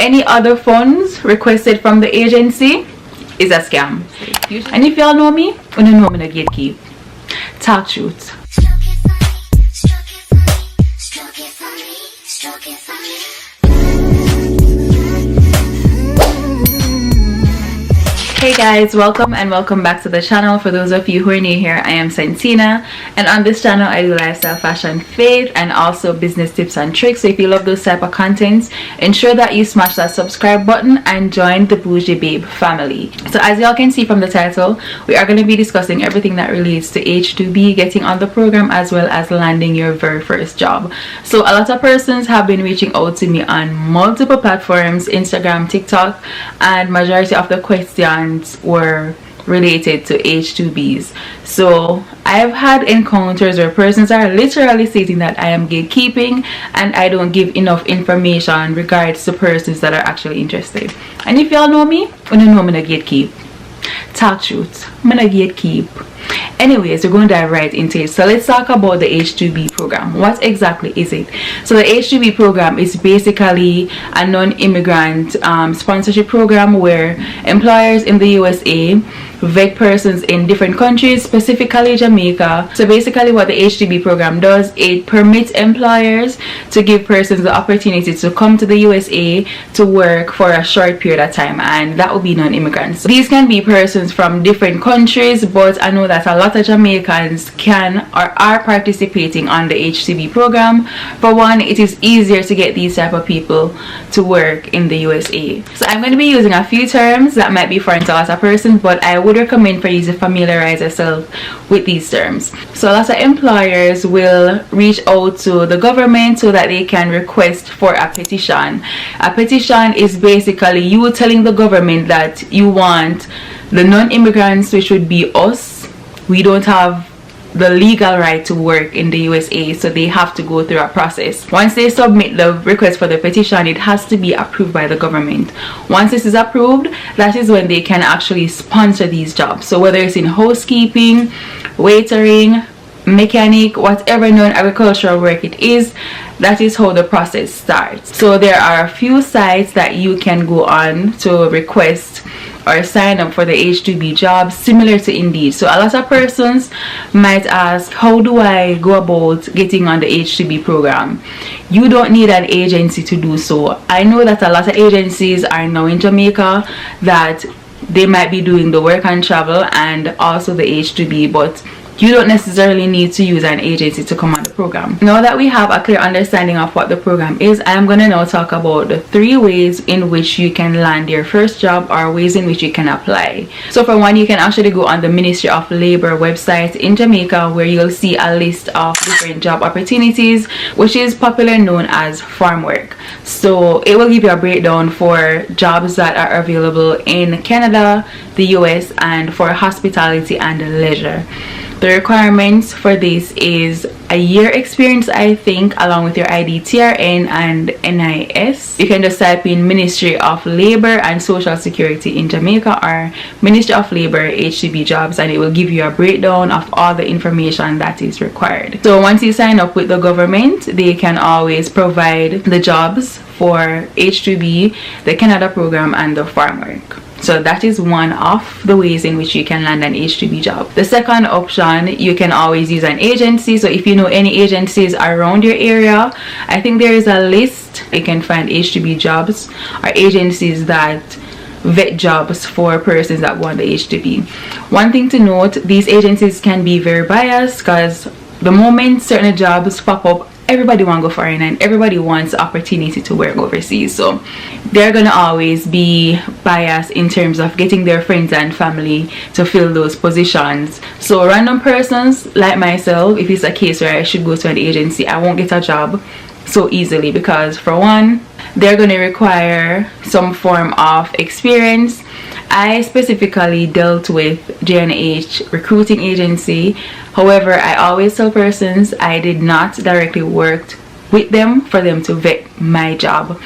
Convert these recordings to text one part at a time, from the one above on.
any other funds requested from the agency is a scam. And if y'all know me, you don't know me no gatekeep. Talk truth. Hey guys, welcome back to the channel. For those of you who are new here, I am Santina, and on this channel I do lifestyle, fashion, faith, and also business tips and tricks. So if you love those type of contents, ensure that you smash that subscribe button and join the Bougie Babe family. So as y'all can see from the title, we are going to be discussing everything that relates to H2B, getting on the program, as well as landing your very first job. So a lot of persons have been reaching out to me on multiple platforms, Instagram, TikTok, and majority of the questions were related to H2Bs. So I've had encounters where persons are literally stating that I am gatekeeping and I don't give enough information regards to persons that are actually interested. And if y'all know me, you don't know me no gatekeep. Talk truth, I'm gonna gatekeep. Anyways, we're going to dive right into it. So let's talk about the H2B program. What exactly is it? So the H2B program is basically a non-immigrant sponsorship program where employers in the USA vet persons in different countries, specifically Jamaica. So basically what the H2B program does, it permits employers to give persons the opportunity to come to the USA to work for a short period of time, and that would be non-immigrants. So these can be persons from different countries, but I know that a lot of Jamaicans can or are participating on the H2B program. For one, it is easier to get these type of people to work in the USA. So I'm going to be using a few terms that might be foreign to a lot of persons, but I would recommend for you to familiarize yourself with these terms. So a lot of employers will reach out to the government so that they can request for a petition. A petition is basically you telling the government that you want the non-immigrants, which would be us. We don't have the legal right to work in the USA, so they have to go through a process. Once they submit the request for the petition, it has to be approved by the government. Once this is approved, that is when they can actually sponsor these jobs. So whether it's in housekeeping, waitering, mechanic, whatever non-agricultural work it is, that is how the process starts. So there are a few sites that you can go on to request or sign up for the H2B jobs, similar to Indeed. So a lot of persons might ask, how do I go about getting on the H2B program? You don't need an agency to do so. I know that a lot of agencies are now in Jamaica that they might be doing the work and travel and also the H2B, but you don't necessarily need to use an agency to come on the program. Now that we have a clear understanding of what the program is, I am going to now talk about the 3 ways in which you can land your first job, or ways in which you can apply. So for one, you can actually go on the Ministry of Labor website in Jamaica, where you'll see a list of different job opportunities, which is popularly known as farm work. So it will give you a breakdown for jobs that are available in Canada, the US, and for hospitality and leisure. The requirements for this is a year experience, I think, along with your ID, TRN, and NIS. You can just type in Ministry of Labor and Social Security in Jamaica or Ministry of Labor H2B jobs, and it will give you a breakdown of all the information that is required. So once you sign up with the government, they can always provide the jobs for H2B, the Canada program, and the farm work. So that is one of the ways in which you can land an H2B job. The second option, you can always use an agency. So if you know any agencies around your area, I think there is a list. You can find H2B jobs or agencies that vet jobs for persons that want the H2B. One thing to note, these agencies can be very biased, because the moment certain jobs pop up, everybody wants to go foreign and everybody wants the opportunity to work overseas. So they're going to always be biased in terms of getting their friends and family to fill those positions. So random persons like myself, if it's a case where I should go to an agency, I won't get a job so easily, because for one, they're going to require some form of experience. I specifically dealt with J&H recruiting agency. However, I always tell persons I did not directly work with them for them to vet my job.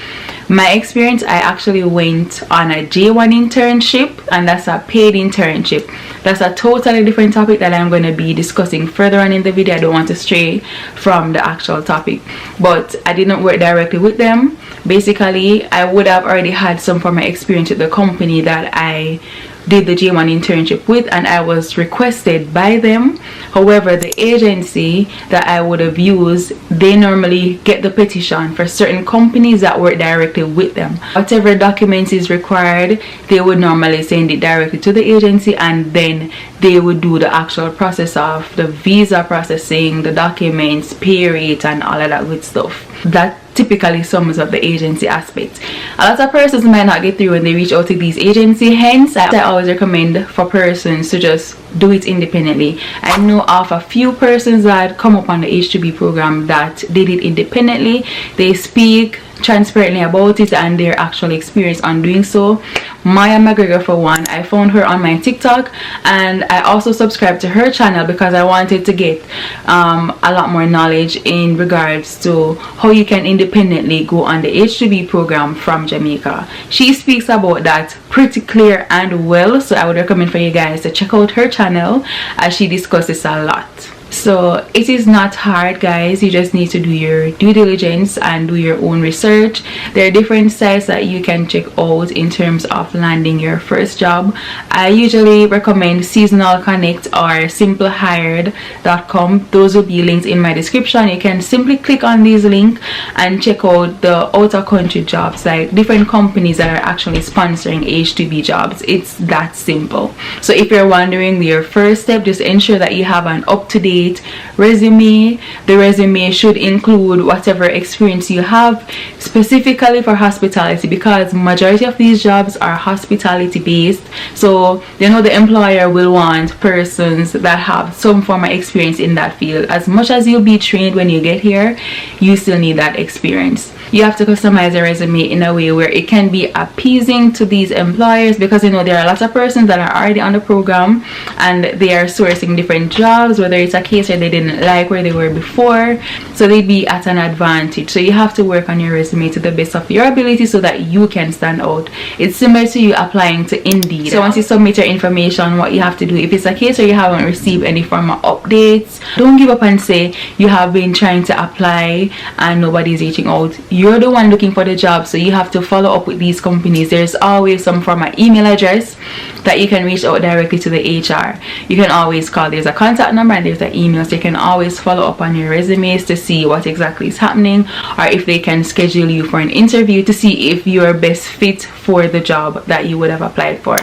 My experience, I actually went on a J1 internship, and that's a paid internship. That's a totally different topic that I'm going to be discussing further on in the video. I don't want to stray from the actual topic, but I didn't work directly with them. Basically, I would have already had some form of experience with the company that I did the J1 internship with, and I was requested by them. However, the agency that I would have used, they normally get the petition for certain companies that work directly with them. Whatever documents is required, they would normally send it directly to the agency, and then they would do the actual process of the visa processing, the documents, pay rate, and all of that good stuff. That typically sums up the agency aspect. A lot of persons might not get through when they reach out to these agencies, hence I always recommend for persons to just do it independently. I know of a few persons that come up on the H2B program that did it independently. They speak transparently about it and their actual experience on doing so. Maya McGregor, for one, I found her on my TikTok, and I also subscribed to her channel because I wanted to get a lot more knowledge in regards to how you can independently go on the H2B program from Jamaica. She speaks about that pretty clear and well, so I would recommend for you guys to check out her channel as she discusses a lot. So it is not hard, guys. You just need to do your due diligence and do your own research. There are different sites that you can check out in terms of landing your first job. I usually recommend Seasonal Connect or simplehired.com. Those will be links in my description. You can simply click on these links and check out the outer country jobs, like different companies that are actually sponsoring H2B jobs. It's that simple. So if you're wondering your first step, just ensure that you have an up-to-date resume. The resume should include whatever experience you have, specifically for hospitality, because majority of these jobs are hospitality based. So you know the employer will want persons that have some form of experience in that field. As much as you'll be trained when you get here, you still need that experience. You have to customize your resume in a way where it can be appeasing to these employers, because you know there are lots of persons that are already on the program and they are sourcing different jobs, whether it's a case where they didn't like where they were before, so they'd be at an advantage. So you have to work on your resume to the best of your ability so that you can stand out. It's similar to you applying to Indeed. So once you submit your information, what you have to do, if it's a case where you haven't received any form of updates, don't give up and say you have been trying to apply and nobody's reaching out. You're the one looking for the job, so you have to follow up with these companies. There's always some form of email address that you can reach out directly to the HR. You can always call. There's a contact number and there's an email, so you can always follow up on your resumes to see what exactly is happening, or if they can schedule you for an interview to see if you're best fit for the job that you would have applied for.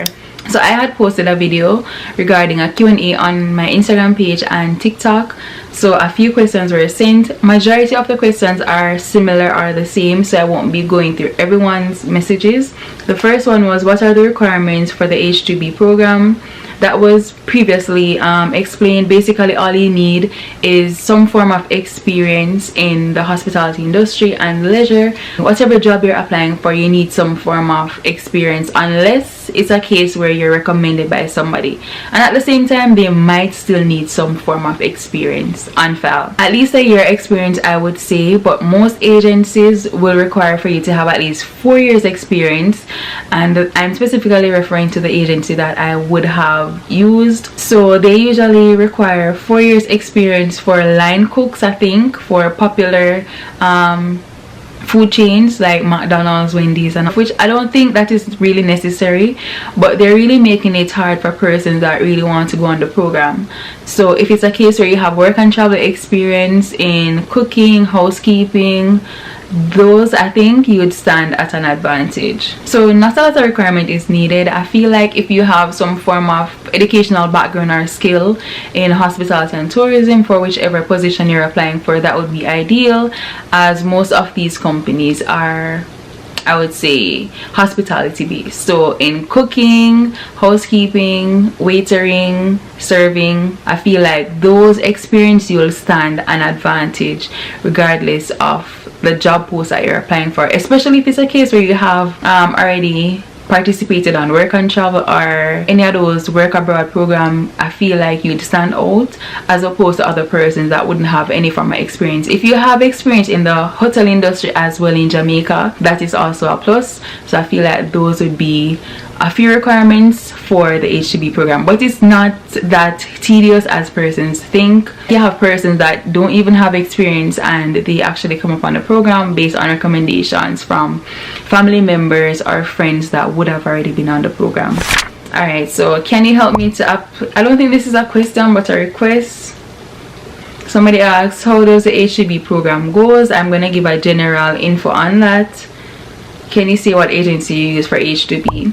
So I had posted a video regarding a Q&A on my Instagram page and TikTok. So a few questions were sent. Majority of the questions are similar or the same, so I won't be going through everyone's messages. The first one was, what are the requirements for the H2B program? That was previously explained. Basically all you need is some form of experience in the hospitality industry and leisure. Whatever job you're applying for, you need some form of experience, unless it's a case where you're recommended by somebody, and at the same time they might still need some form of experience on file. At least a year experience, I would say, but most agencies will require for you to have at least 4 years experience, and I'm specifically referring to the agency that I would have used. So they usually require 4 years experience for line cooks, I think, for popular food chains like McDonald's, Wendy's, and which I don't think that is really necessary, but they're really making it hard for persons that really want to go on the program. So if it's a case where you have work and travel experience in cooking, housekeeping, those, I think you would stand at an advantage. So not a lot of requirement is needed. I feel like if you have some form of educational background or skill in hospitality and tourism for whichever position you're applying for, that would be ideal, as most of these companies are, I would say, hospitality based. So in cooking, housekeeping, waitering, serving, I feel like those experience you will stand an advantage regardless of the job post that you're applying for, especially if it's a case where you have already participated on work and travel or any of those work abroad program, I feel like you'd stand out as opposed to other persons that wouldn't have any form of experience. If you have experience in the hotel industry as well in Jamaica, that is also a plus. So I feel like those would be a few requirements for the H2B program, but it's not that tedious as persons think. You have persons that don't even have experience and they actually come up on the program based on recommendations from family members or friends that would have already been on the program. Alright, so can you help me to I don't think this is a question but a request. Somebody asks, how does the H2B program goes? I'm gonna give a general info on that. Can you say what agency you use for H2B?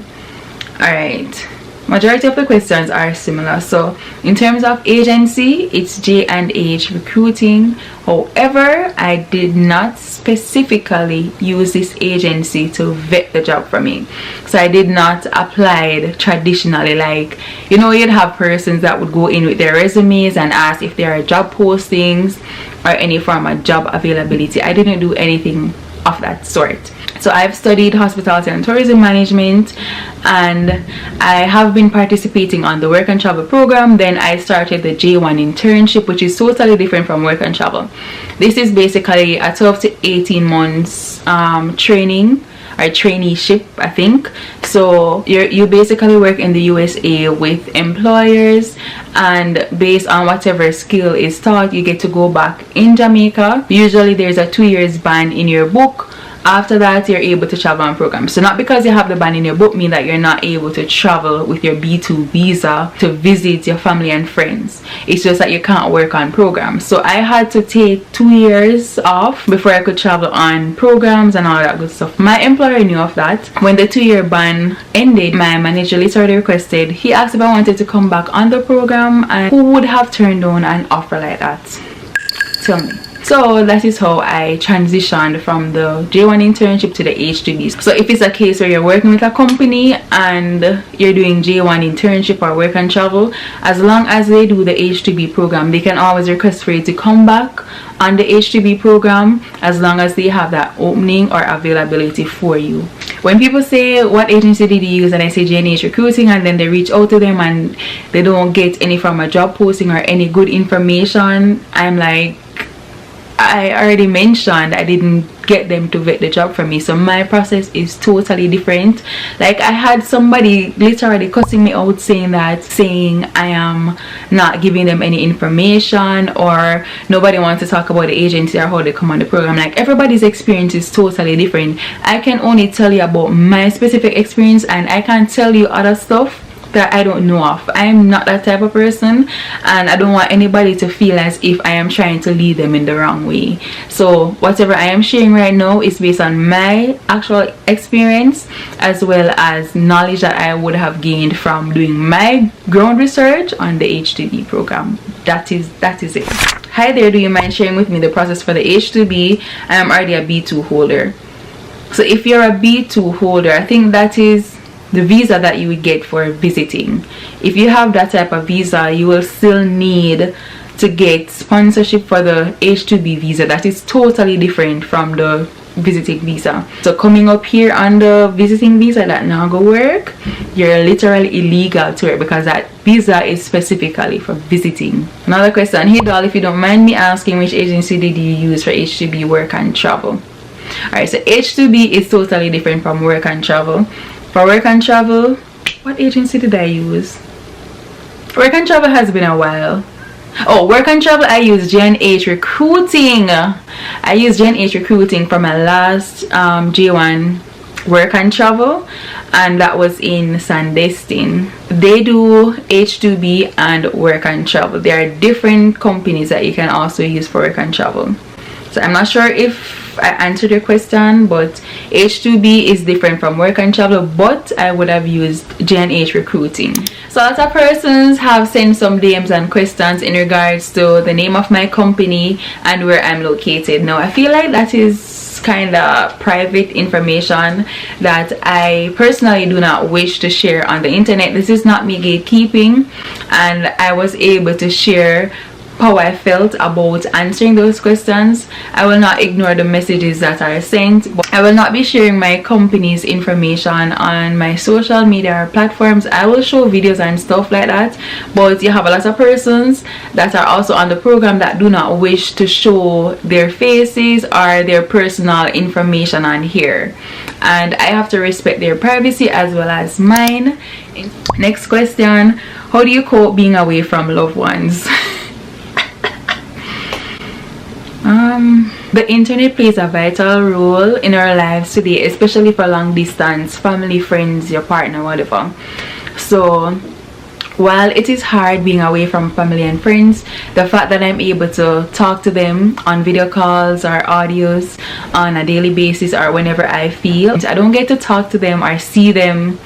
Alright, majority of the questions are similar. So in terms of agency, it's J&H Recruiting. However, I did not specifically use this agency to vet the job for me. So I did not apply it traditionally, like, you know, you'd have persons that would go in with their resumes and ask if there are job postings or any form of job availability. I didn't do anything of that sort. So I've studied hospitality and tourism management, and I have been participating on the work and travel program. Then I started the J1 internship, which is totally different from work and travel. This is basically a 12 to 18 months training or traineeship, I think. So you basically work in the USA with employers, and based on whatever skill is taught, you get to go back in Jamaica. Usually there's a 2 years ban in your book. After that, you're able to travel on programs. So not because you have the ban in your book mean that you're not able to travel with your B2 visa to visit your family and friends. It's just that you can't work on programs. So I had to take 2 years off before I could travel on programs and all that good stuff. My employer knew of that. When the 2-year ban ended, my manager literally requested, he asked if I wanted to come back on the program, and who would have turned down an offer like that? Tell me. So that is how I transitioned from the J1 internship to the H2B. So if it's a case where you're working with a company and you're doing J1 internship or work and travel, as long as they do the H2B program, they can always request for you to come back on the H2B program as long as they have that opening or availability for you. When people say what agency did you use and I say J&H Recruiting, and then they reach out to them and they don't get any from a job posting or any good information, I'm like, I already mentioned I didn't get them to vet the job for me. So my process is totally different. Like, I had somebody literally cussing me out saying I am not giving them any information, or nobody wants to talk about the agency or how they come on the program. Like, everybody's experience is totally different. I can only tell you about my specific experience, and I can't tell you other stuff that I don't know of. I'm not that type of person, and I don't want anybody to feel as if I am trying to lead them in the wrong way. So whatever I am sharing right now is based on my actual experience, as well as knowledge that I would have gained from doing my ground research on the H2B program. That is it. Hi there, do you mind sharing with me the process for the H2B? I am already a B2 holder. So if you're a B2 holder, I think that is the visa that you would get for visiting. If you have that type of visa, you will still need to get sponsorship for the H2B visa. That is totally different from the visiting visa. So coming up here on the visiting visa, that now go work, you're literally illegal to work because that visa is specifically for visiting. Another question, hey doll, if you don't mind me asking, which agency did you use for H2B work and travel? Alright, so H2B is totally different from work and travel. For work and travel, what agency did I use? Work and travel has been a while. Oh, work and travel, I used J&H Recruiting. I used J&H Recruiting for my last J1 work and travel, and that was in Sandestin. They do H2B and work and travel. There are different companies that you can also use for work and travel. So I'm not sure if I answered your question, but H2B is different from work and travel, but I would have used J&H Recruiting. So lots of persons have sent some DMs and questions in regards to the name of my company and where I'm located. Now I feel like that is kind of private information that I personally do not wish to share on the internet. This is not me gatekeeping, and I was able to share how I felt about answering those questions. I will not ignore the messages that are sent, but I will not be sharing my company's information on my social media platforms. I will show videos and stuff like that, but you have a lot of persons that are also on the program that do not wish to show their faces or their personal information on here, and I have to respect their privacy as well as mine. Next question: how do you cope being away from loved ones? The internet plays a vital role in our lives today, especially for long distance family, friends, your partner, whatever. So while it is hard being away from family and friends, the fact that I'm able to talk to them on video calls or audios on a daily basis or whenever I feel, I don't get to talk to them or see them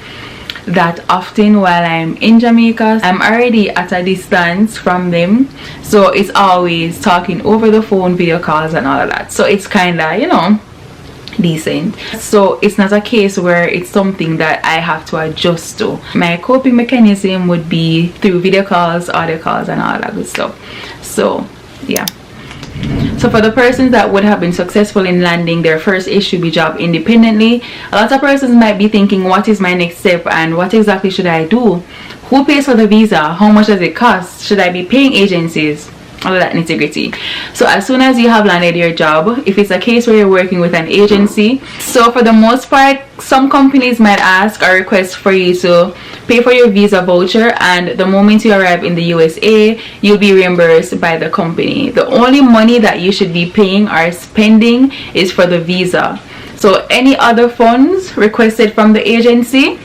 that often while I'm in Jamaica. I'm already at a distance from them, so it's always talking over the phone, video calls and all of that. So it's kind of, you know, decent. So it's not a case where it's something that I have to adjust to. My coping mechanism would be through video calls, audio calls and all that good stuff. So yeah. So for the persons that would have been successful in landing their first H2B job independently, a lot of persons might be thinking, what is my next step and what exactly should I do? Who pays for the visa? How much does it cost? Should I be paying agencies? All of that nitty-gritty. So as soon as you have landed your job, if it's a case where you're working with an agency, so for the most part, some companies might ask or request for you to pay for your visa voucher, and the moment you arrive in the USA, you'll be reimbursed by the company. The only money that you should be paying or spending is for the visa. So any other funds requested from the agency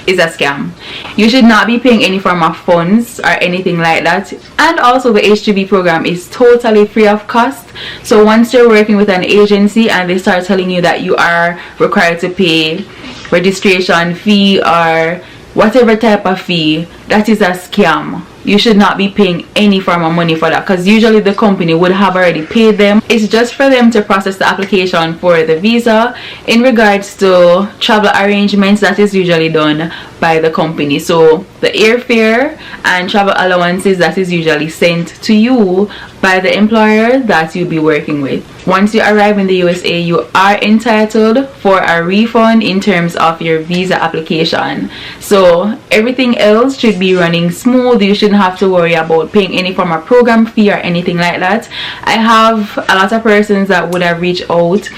is a scam. You should not be paying any form of funds or anything like that. And also the H2B program is totally free of cost. So once you're working with an agency and they start telling you that you are required to pay registration fee or whatever type of fee, that is a scam. You should not be paying any form of money for that, because usually the company would have already paid them. It's just for them to process the application for the visa. In regards to travel arrangements, that is usually done by the company. So the airfare and travel allowances, that is usually sent to you by the employer that you'll be working with. Once you arrive in the USA, you are entitled for a refund in terms of your visa application. So everything else should be running smooth. You shouldn't have to worry about paying any form of program fee or anything like that. I have a lot of persons that would have reached out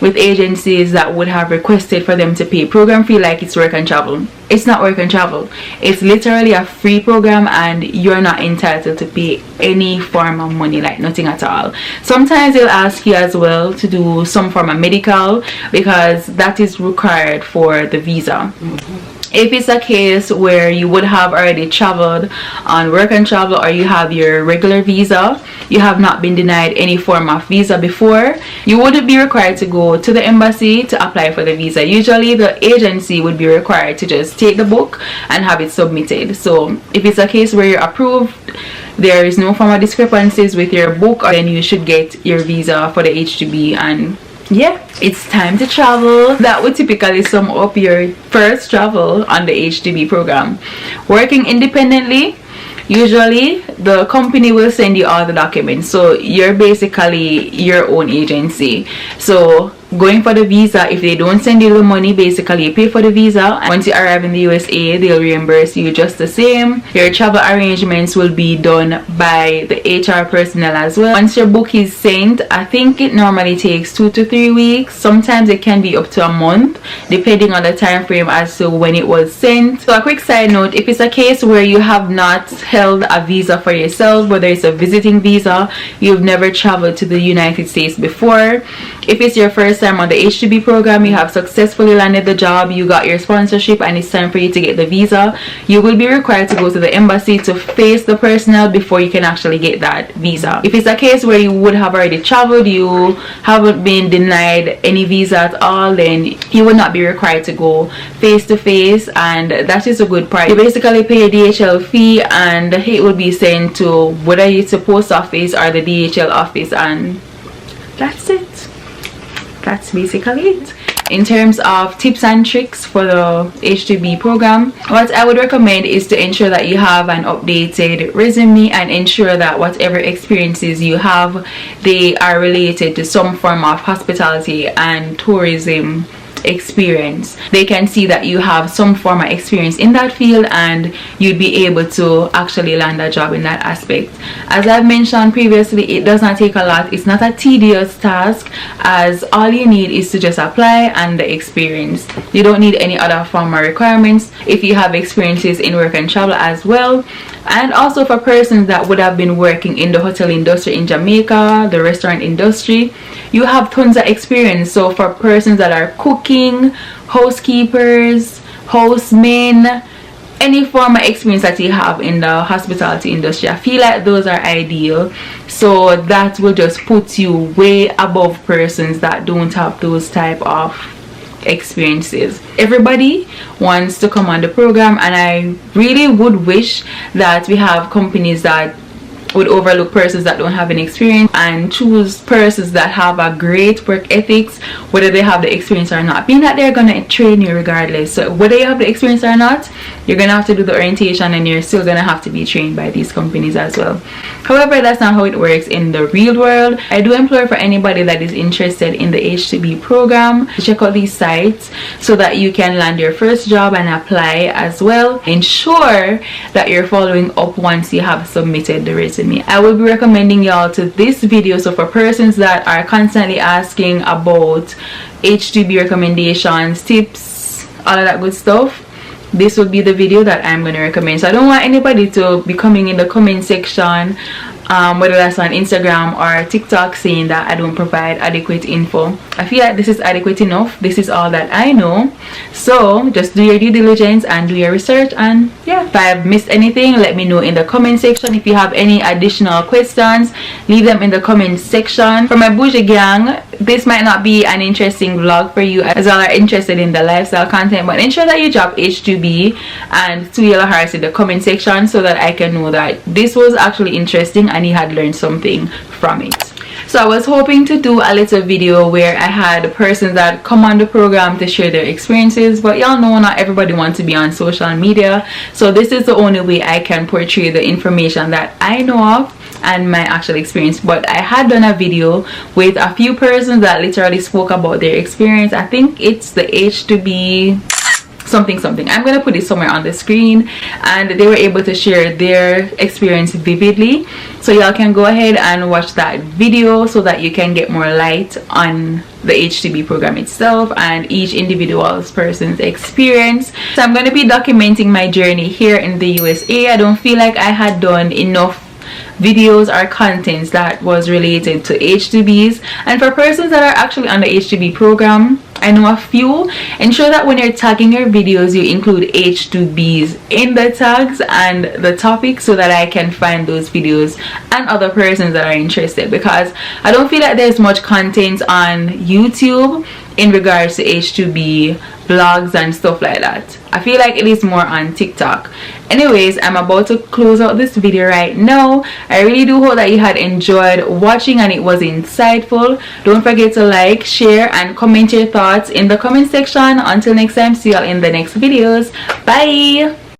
with agencies that would have requested for them to pay program fee like it's work and travel. It's not work and travel. It's literally a free program and you're not entitled to pay any form of money, like nothing at all. Sometimes they'll ask you as well to do some form of medical because that is required for the visa. If it's a case where you would have already traveled on work and travel, or you have your regular visa, you have not been denied any form of visa before, you wouldn't be required to go to the embassy to apply for the visa. Usually the agency would be required to just take the book and have it submitted. So if it's a case where you're approved, there is no form of discrepancies with your book, then you should get your visa for the H2B. And yeah, it's time to travel. That would typically sum up your first travel on the H2B program. Working independently, usually the company will send you all the documents, so you're basically your own agency. So going for the visa, if they don't send you the money, basically you pay for the visa, and once you arrive in the USA, they'll reimburse you just the same. Your travel arrangements will be done by the HR personnel as well. Once your book is sent, I think it normally takes 2 to 3 weeks. Sometimes it can be up to a month depending on the time frame as to when it was sent. So a quick side note, if it's a case where you have not held a visa for yourself, whether it's a visiting visa, you've never traveled to the United States before, if it's your first time on the H2B program, you have successfully landed the job, you got your sponsorship, and it's time for you to get the visa, you will be required to go to the embassy to face the personnel before you can actually get that visa. If it's a case where you would have already traveled, you haven't been denied any visa at all, then you would not be required to go face to face, and that is a good part. You basically pay a DHL fee and it will be sent to whether it's a post office or the DHL office, and that's it. That's basically it. In terms of tips and tricks for the H2B program, what I would recommend is to ensure that you have an updated resume and ensure that whatever experiences you have, they are related to some form of hospitality and tourism experience. They can see that you have some form of experience in that field and you'd be able to actually land a job in that aspect. As I've mentioned previously, it does not take a lot. It's not a tedious task, as all you need is to just apply and the experience. You don't need any other formal requirements if you have experiences in work and travel as well. And also for persons that would have been working in the hotel industry in Jamaica, the restaurant industry, you have tons of experience. So for persons that are cooking, housekeepers, housemen, any form of experience that you have in the hospitality industry, I feel like those are ideal. So that will just put you way above persons that don't have those type of experiences. Everybody wants to come on the program, and I really would wish that we have companies that would overlook persons that don't have any experience and choose persons that have a great work ethics, whether they have the experience or not, being that they're gonna train you regardless. So whether you have the experience or not, you're gonna have to do the orientation and you're still gonna have to be trained by these companies as well. However, that's not how it works in the real world. I do implore for anybody that is interested in the H2B program to check out these sites so that you can land your first job and apply as well. Ensure that you're following up once you have submitted the resume. I will be recommending y'all to this video. So for persons that are constantly asking about H2B recommendations, tips, all of that good stuff, this will be the video that I'm going to recommend. So I don't want anybody to be coming in the comment section, whether that's on Instagram or TikTok, saying that I don't provide adequate info. I feel like this is adequate enough. This is all that I know. So just do your due diligence and do your research. And yeah, if I've missed anything, let me know in the comment section. If you have any additional questions, leave them in the comment section. For my bougie gang, this might not be an interesting vlog for you as all are interested in the lifestyle content, but ensure that you drop H2B and 2 yellow hearts in the comment section so that I can know that this was actually interesting and you had learned something from it. So I was hoping to do a little video where I had persons that come on the program to share their experiences, but y'all know not everybody wants to be on social media, so this is the only way I can portray the information that I know of and my actual experience. But I had done a video with a few persons that literally spoke about their experience. I think it's the H2B something. I'm gonna put it somewhere on the screen, and they were able to share their experience vividly. So y'all can go ahead and watch that video so that you can get more light on the H2B program itself and each individual person's experience. So I'm going to be documenting my journey here in the USA. I don't feel like I had done enough videos or contents that was related to H2Bs, and for persons that are actually on the H2B program, I know a few. Ensure that when you're tagging your videos, you include H2Bs in the tags and the topic so that I can find those videos and other persons that are interested, because I don't feel like there's much content on YouTube in regards to H2B vlogs and stuff like that. I feel like it is more on TikTok. Anyways, I'm about to close out this video right now. I really do hope that you had enjoyed watching and it was insightful. Don't forget to like, share, and comment your thoughts in the comment section. Until next time, see y'all in the next videos. Bye.